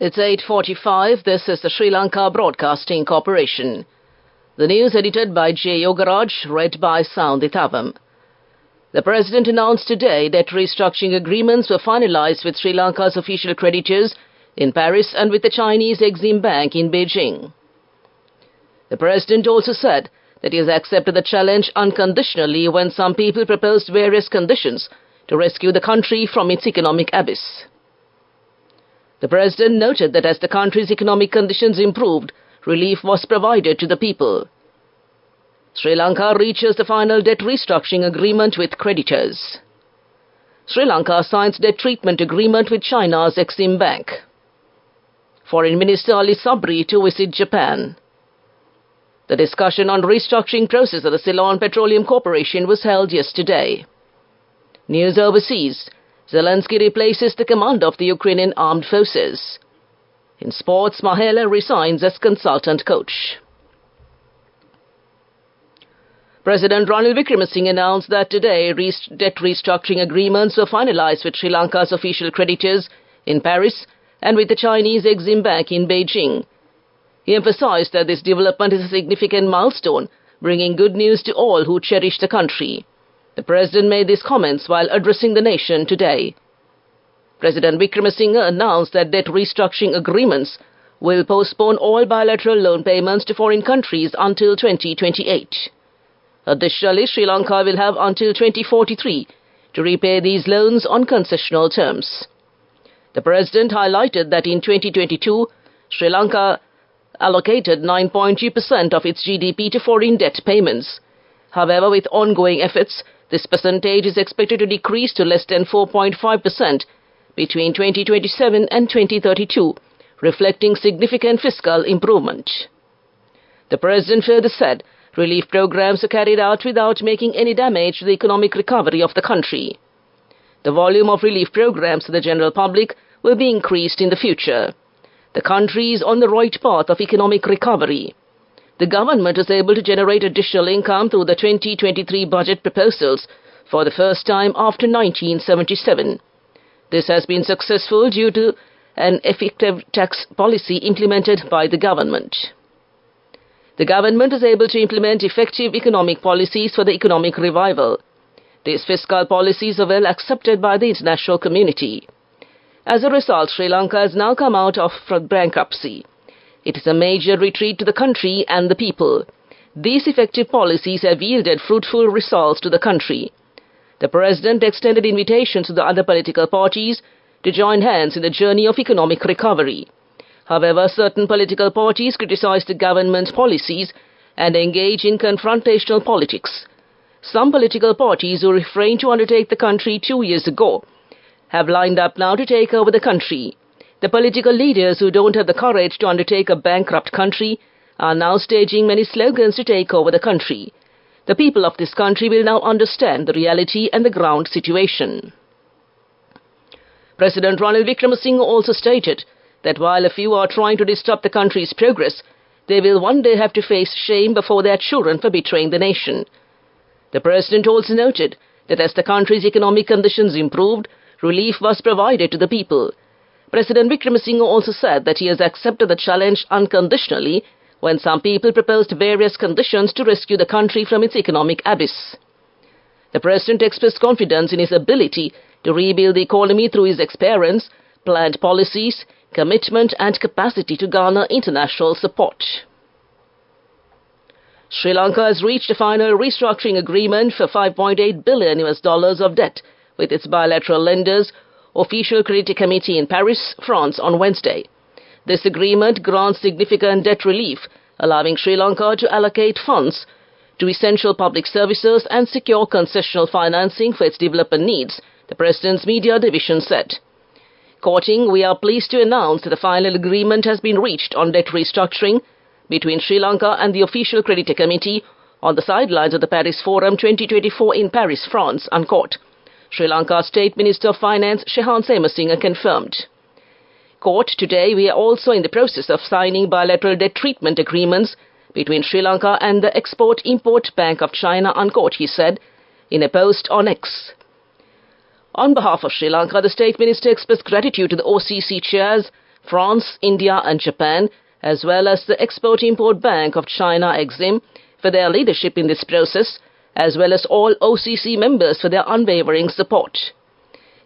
It's 8:45. This is the Sri Lanka Broadcasting Corporation. The news edited by J. Yogaraj, read by Soundithavam. The President announced today that restructuring agreements were finalized with Sri Lanka's official creditors in Paris and with the Chinese Exim Bank in Beijing. The President also said that he has accepted the challenge unconditionally when some people proposed various conditions to rescue the country from its economic abyss. The President noted that as the country's economic conditions improved, relief was provided to the people. Sri Lanka reaches the final debt restructuring agreement with creditors. Sri Lanka signs debt treatment agreement with China's Exim Bank. Foreign Minister Ali Sabri to visit Japan. The discussion on restructuring process of the Ceylon Petroleum Corporation was held yesterday. News overseas. Zelensky replaces the commander of the Ukrainian armed forces. In sports, Mahela resigns as consultant coach. President Ranil Wickremesinghe announced that today debt restructuring agreements were finalized with Sri Lanka's official creditors in Paris and with the Chinese Exim Bank in Beijing. He emphasized that this development is a significant milestone, bringing good news to all who cherish the country. The President made these comments while addressing the nation today. President Wickremesinghe announced that debt restructuring agreements will postpone all bilateral loan payments to foreign countries until 2028. Additionally, Sri Lanka will have until 2043 to repay these loans on concessional terms. The President highlighted that in 2022, Sri Lanka allocated 9.2% of its GDP to foreign debt payments. However, with ongoing efforts, this percentage is expected to decrease to less than 4.5% between 2027 and 2032, reflecting significant fiscal improvement. The President further said relief programs are carried out without making any damage to the economic recovery of the country. The volume of relief programs to the general public will be increased in the future. The country is on the right path of economic recovery. The government is able to generate additional income through the 2023 budget proposals for the first time after 1977. This has been successful due to an effective tax policy implemented by the government. The government is able to implement effective economic policies for the economic revival. These fiscal policies are well accepted by the international community. As a result, Sri Lanka has now come out of bankruptcy. It is a major retreat to the country and the people. These effective policies have yielded fruitful results to the country. The President extended invitations to the other political parties to join hands in the journey of economic recovery. However, certain political parties criticize the government's policies and engage in confrontational politics. Some political parties who refrained to undertake the country 2 years ago have lined up now to take over the country. The political leaders who don't have the courage to undertake a bankrupt country are now staging many slogans to take over the country. The people of this country will now understand the reality and the ground situation. President Ranil Wickremesinghe also stated that while a few are trying to disrupt the country's progress, they will one day have to face shame before their children for betraying the nation. The President also noted that as the country's economic conditions improved, relief was provided to the people. President Wickremesinghe also said that he has accepted the challenge unconditionally when some people proposed various conditions to rescue the country from its economic abyss. The President expressed confidence in his ability to rebuild the economy through his experience, planned policies, commitment and capacity to garner international support. Sri Lanka has reached a final restructuring agreement for $5.8 billion of debt with its bilateral lenders, Official Credit Committee in Paris, France on Wednesday. This agreement grants significant debt relief, allowing Sri Lanka to allocate funds to essential public services and secure concessional financing for its development needs, the President's media division said. Quoting, "We are pleased to announce that the final agreement has been reached on debt restructuring between Sri Lanka and the Official Credit Committee on the sidelines of the Paris Forum 2024 in Paris, France," unquote. Sri Lanka's State Minister of Finance Shehan Semasinga confirmed. Quote, "Today we are also in the process of signing bilateral debt treatment agreements between Sri Lanka and the Export-Import Bank of China," unquote, he said in a post on X. On behalf of Sri Lanka, the State Minister expressed gratitude to the OCC chairs France, India and Japan, as well as the Export-Import Bank of China Exim for their leadership in this process, as well as all OCC members for their unwavering support.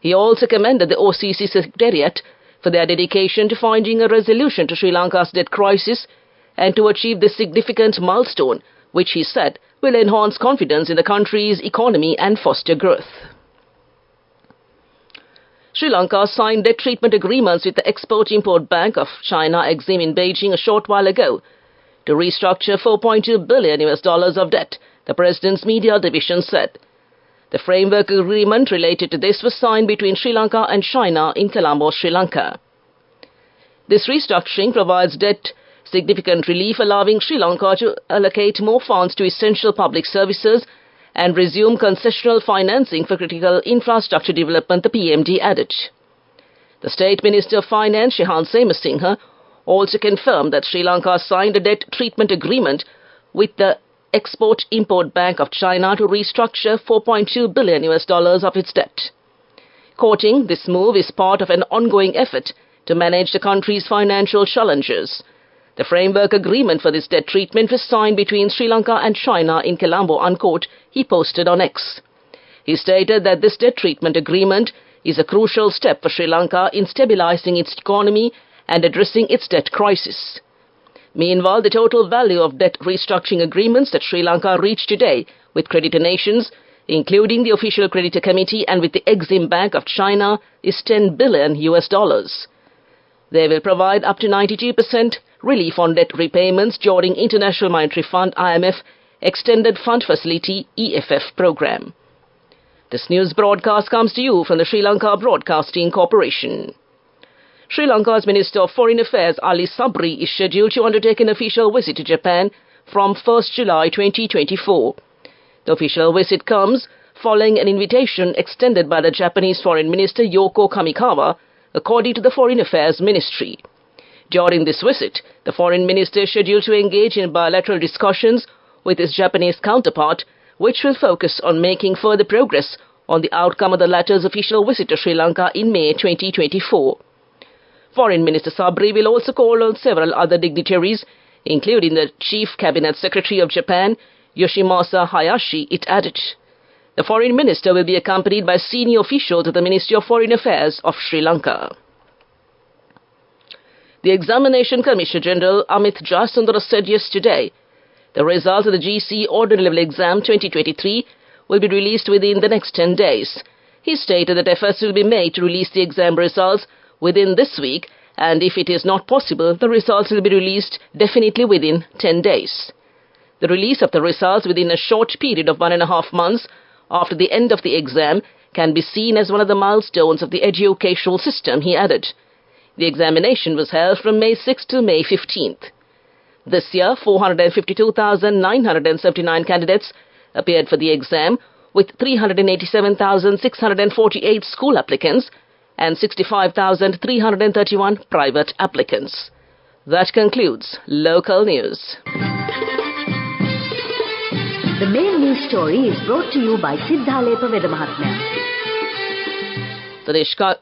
He also commended the OCC Secretariat for their dedication to finding a resolution to Sri Lanka's debt crisis and to achieve this significant milestone, which he said will enhance confidence in the country's economy and foster growth. Sri Lanka signed debt treatment agreements with the Export-Import Bank of China Exim in Beijing a short while ago to restructure $4.2 billion of debt, the President's media division said. The framework agreement related to this was signed between Sri Lanka and China in Colombo, Sri Lanka. This restructuring provides debt significant relief, allowing Sri Lanka to allocate more funds to essential public services and resume concessional financing for critical infrastructure development, the PMD added. The State Minister of Finance, Shehan Singha, also confirmed that Sri Lanka signed a debt treatment agreement with the Export-Import Bank of China to restructure $4.2 billion of its debt. Quoting, "This move is part of an ongoing effort to manage the country's financial challenges. The framework agreement for this debt treatment was signed between Sri Lanka and China in Colombo," unquote, he posted on X. He stated that this debt treatment agreement is a crucial step for Sri Lanka in stabilizing its economy and addressing its debt crisis. Meanwhile, the total value of debt restructuring agreements that Sri Lanka reached today with creditor nations, including the Official Creditor Committee and with the Exim Bank of China, is $10 billion. They will provide up to 92% relief on debt repayments during International Monetary Fund (IMF) Extended Fund Facility (EFF) program. This news broadcast comes to you from the Sri Lanka Broadcasting Corporation. Sri Lanka's Minister of Foreign Affairs Ali Sabri is scheduled to undertake an official visit to Japan from 1st July 2024. The official visit comes following an invitation extended by the Japanese Foreign Minister Yoko Kamikawa, according to the Foreign Affairs Ministry. During this visit, the Foreign Minister is scheduled to engage in bilateral discussions with his Japanese counterpart, which will focus on making further progress on the outcome of the latter's official visit to Sri Lanka in May 2024. Foreign Minister Sabri will also call on several other dignitaries, including the Chief Cabinet Secretary of Japan, Yoshimasa Hayashi, it added. The Foreign Minister will be accompanied by senior officials of the Ministry of Foreign Affairs of Sri Lanka. The Examination Commissioner General Amit Jayasundara said yesterday the results of the GC Ordinary Level Exam 2023 will be released within the next 10 days. He stated that efforts will be made to release the exam results within this week, and if it is not possible, the results will be released definitely within 10 days. The release of the results within a short period of 1.5 months after the end of the exam can be seen as one of the milestones of the educational system, he added. The examination was held from May 6 to May 15th. This year, 452,979 candidates appeared for the exam, with 387,648 school applicants and 65,331 private applicants. That concludes local news. The main news story is brought to you by Sinhala Vedamahatmya. The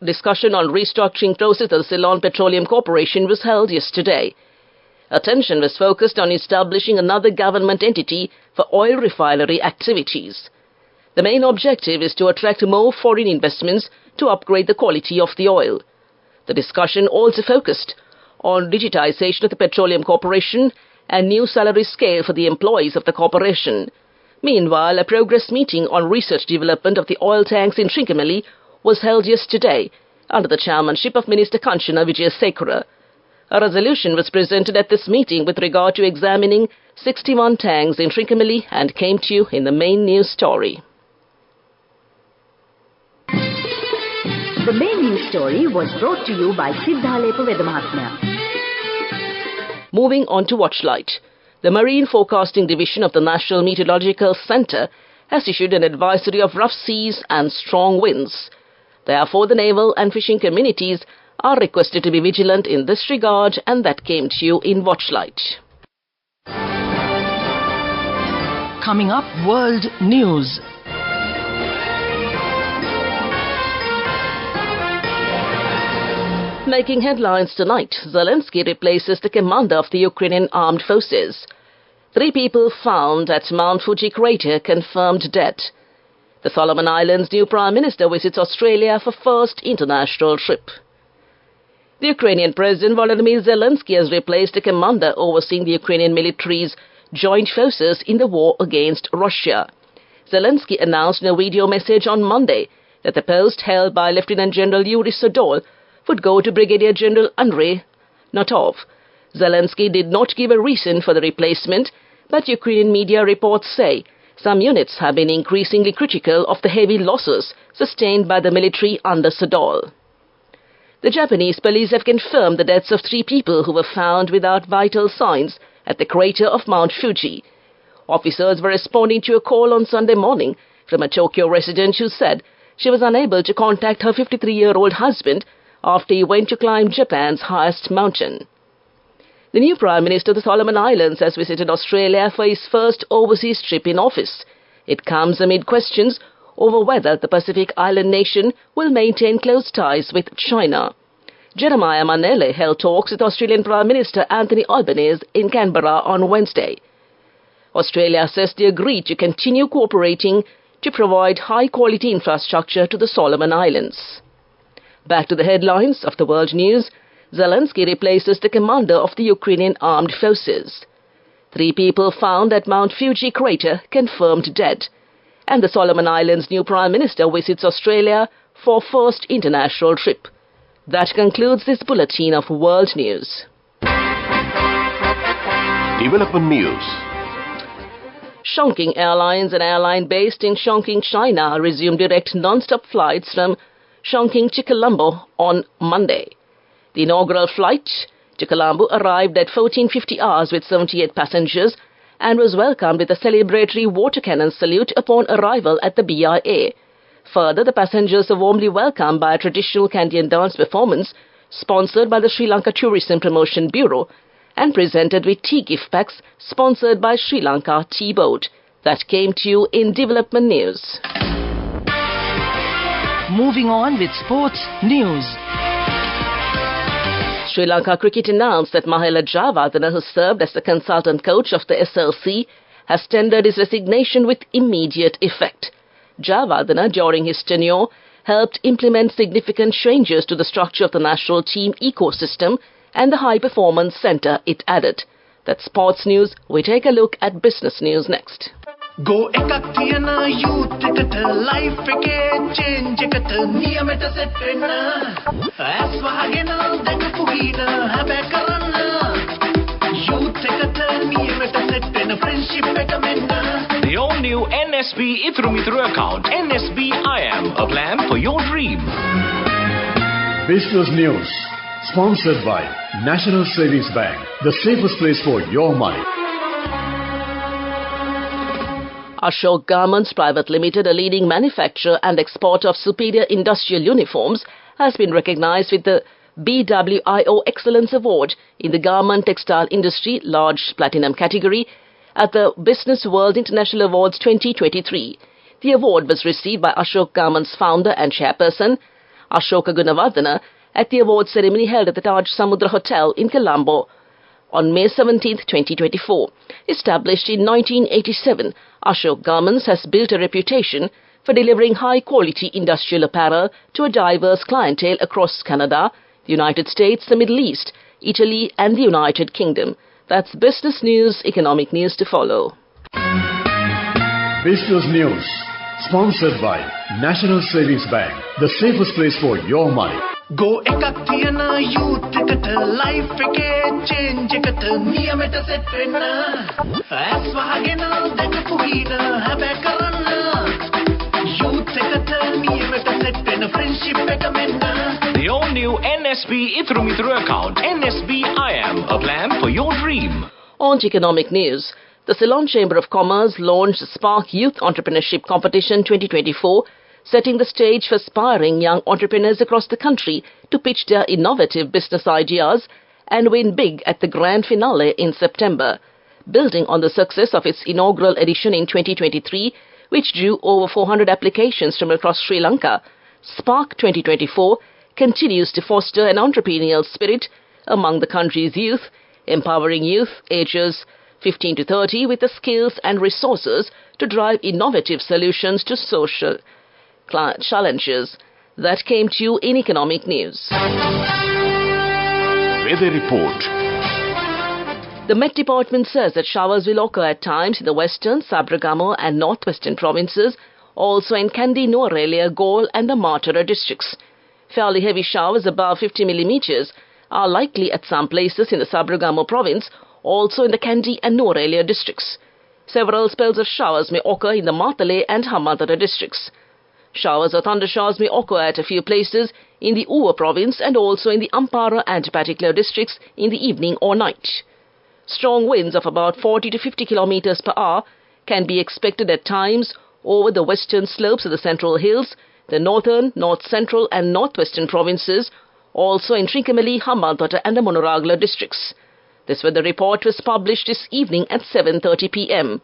discussion on restructuring process of the Ceylon Petroleum Corporation was held yesterday. Attention was focused on establishing another government entity for oil refinery activities. The main objective is to attract more foreign investments to upgrade the quality of the oil. The discussion also focused on digitization of the Petroleum Corporation and new salary scale for the employees of the corporation. Meanwhile, a progress meeting on research development of the oil tanks in Trincomalee was held yesterday under the chairmanship of Minister Kanchana Wijesekara. A resolution was presented at this meeting with regard to examining 61 tanks in Trincomalee and came to you in the main news story. The main news story was brought to you by Sinhala Vedamahatmya. Moving on to Watchlight. The Marine Forecasting Division of the National Meteorological Centre has issued an advisory of rough seas and strong winds. Therefore, the naval and fishing communities are requested to be vigilant in this regard, and that came to you in Watchlight. Coming up, World News. Making headlines tonight, Zelensky replaces the commander of the Ukrainian armed forces. 3 people found at Mount Fuji crater confirmed dead. The Solomon Islands' new Prime Minister visits Australia for first international trip. The Ukrainian President Volodymyr Zelensky has replaced the commander overseeing the Ukrainian military's joint forces in the war against Russia. Zelensky announced in a video message on Monday that the post held by Lieutenant General Yuri Sodol would go to Brigadier General Andrei Notov. Zelensky did not give a reason for the replacement, but Ukrainian media reports say some units have been increasingly critical of the heavy losses sustained by the military under Sodol. The Japanese police have confirmed the deaths of 3 people who were found without vital signs at the crater of Mount Fuji. Officers were responding to a call on Sunday morning from a Tokyo resident who said she was unable to contact her 53-year-old husband after he went to climb Japan's highest mountain. The new Prime Minister of the Solomon Islands has visited Australia for his first overseas trip in office. It comes amid questions over whether the Pacific island nation will maintain close ties with China. Jeremiah Manele held talks with Australian Prime Minister Anthony Albanese in Canberra on Wednesday. Australia says they agreed to continue cooperating to provide high-quality infrastructure to the Solomon Islands. Back to the headlines of the world news. Zelensky replaces the commander of the Ukrainian armed forces. 3 people found at Mount Fuji crater confirmed dead. And the Solomon Islands' new Prime Minister visits Australia for first international trip. That concludes this bulletin of world news. Development news. Chongqing Airlines, an airline based in Chongqing, China, resumed direct non-stop flights from Chongqing to Colombo on Monday. The inaugural flight to Colombo arrived at 14:50 hours with 78 passengers and was welcomed with a celebratory water cannon salute upon arrival at the BIA. Further, the passengers were warmly welcomed by a traditional Kandyan dance performance sponsored by the Sri Lanka Tourism Promotion Bureau and presented with tea gift packs sponsored by Sri Lanka Tea Board. That came to you in development news. Moving on with sports news. Sri Lanka Cricket announced that Mahela Jayawardene, who served as the consultant coach of the SLC, has tendered his resignation with immediate effect. Jayawardene, during his tenure, helped implement significant changes to the structure of the national team ecosystem and the high-performance centre, it added. That's sports news. We take a look at business news next. Go ekak thiyana youth eකට life එකේ change එකට නියමෙට set වෙන්න ඇස් වහගෙන දැකපු හින හැබැ කරන්න youth එකට නියමෙට set වෙන friendship එක මෙන්න. The all-new NSB Ithru Mithru account, NSB IM, a plan for your dream. Business news, sponsored by National Savings Bank, the safest place for your money. Ashok Garments Private Limited, a leading manufacturer and exporter of superior industrial uniforms, has been recognized with the BWIO Excellence Award in the Garment Textile Industry Large Platinum category at the Business World International Awards 2023. The award was received by Ashok Garments founder and chairperson Ashoka Gunawardena at the award ceremony held at the Taj Samudra Hotel in Colombo on May 17, 2024. Established in 1987, Ashok Garments has built a reputation for delivering high-quality industrial apparel to a diverse clientele across Canada, the United States, the Middle East, Italy and the United Kingdom. That's business news, economic news to follow. Business news, sponsored by National Savings Bank, the safest place for your money. Go ekak thiyana youth එකට life එකේ change එකට නියමෙට set වෙන්න ඇස් වහගෙන දැකපු හින හැබැ කරන්න youth එකට නියමෙට set වෙන friendship එක මෙන්න. The all-new NSB Ithru Mithru account, NSB IM, a plan for your dream. On to economic news. The Ceylon Chamber of Commerce launched the Spark Youth Entrepreneurship Competition 2024, setting the stage for aspiring young entrepreneurs across the country to pitch their innovative business ideas and win big at the grand finale in September. Building on the success of its inaugural edition in 2023, which drew over 400 applications from across Sri Lanka, Spark 2024 continues to foster an entrepreneurial spirit among the country's youth, empowering youth ages 15 to 30 with the skills and resources to drive innovative solutions to social challenges. That came to you in economic news. Weather report. The Met Department says that showers will occur at times in the western, Sabragamo and northwestern provinces, also in Kandy, Norelia, Gaul and the Matara districts. Fairly heavy showers above 50 millimeters are likely at some places in the Sabragamo province, also in the Kandy and Norelia districts. Several spells of showers may occur in the Matale and Hamadara districts. Showers or thundershowers may occur at a few places in the Uva province and also in the Ampara and Patiklo districts in the evening or night. Strong winds of about 40 to 50 kilometers per hour can be expected at times over the western slopes of the Central Hills, the northern, north-central and northwestern provinces, also in Trincomalee, Hambantota and the Monoragla districts. This weather report was published this evening at 7:30 p.m.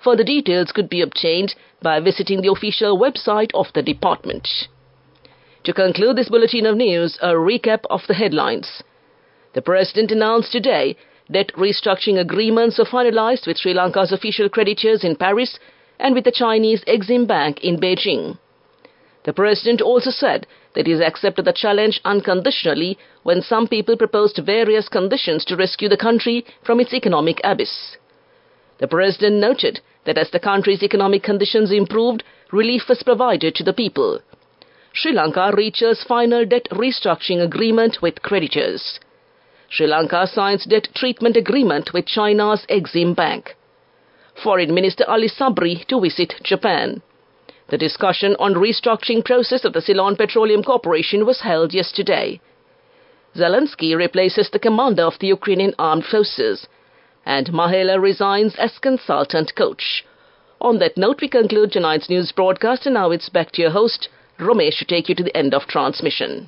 Further details could be obtained by visiting the official website of the department. To conclude this bulletin of news, a recap of the headlines. The President announced today debt restructuring agreements are finalized with Sri Lanka's official creditors in Paris and with the Chinese Exim Bank in Beijing. The President also said that he has accepted the challenge unconditionally when some people proposed various conditions to rescue the country from its economic abyss. The President noted that as the country's economic conditions improved, relief was provided to the people. Sri Lanka reaches final debt restructuring agreement with creditors. Sri Lanka signs debt treatment agreement with China's Exim Bank. Foreign Minister Ali Sabri to visit Japan. The discussion on restructuring process of the Ceylon Petroleum Corporation was held yesterday. Zelensky replaces the commander of the Ukrainian armed forces. And Mahela resigns as consultant coach. On that note, we conclude tonight's news broadcast, and now it's back to your host, Romesh, to take you to the end of transmission.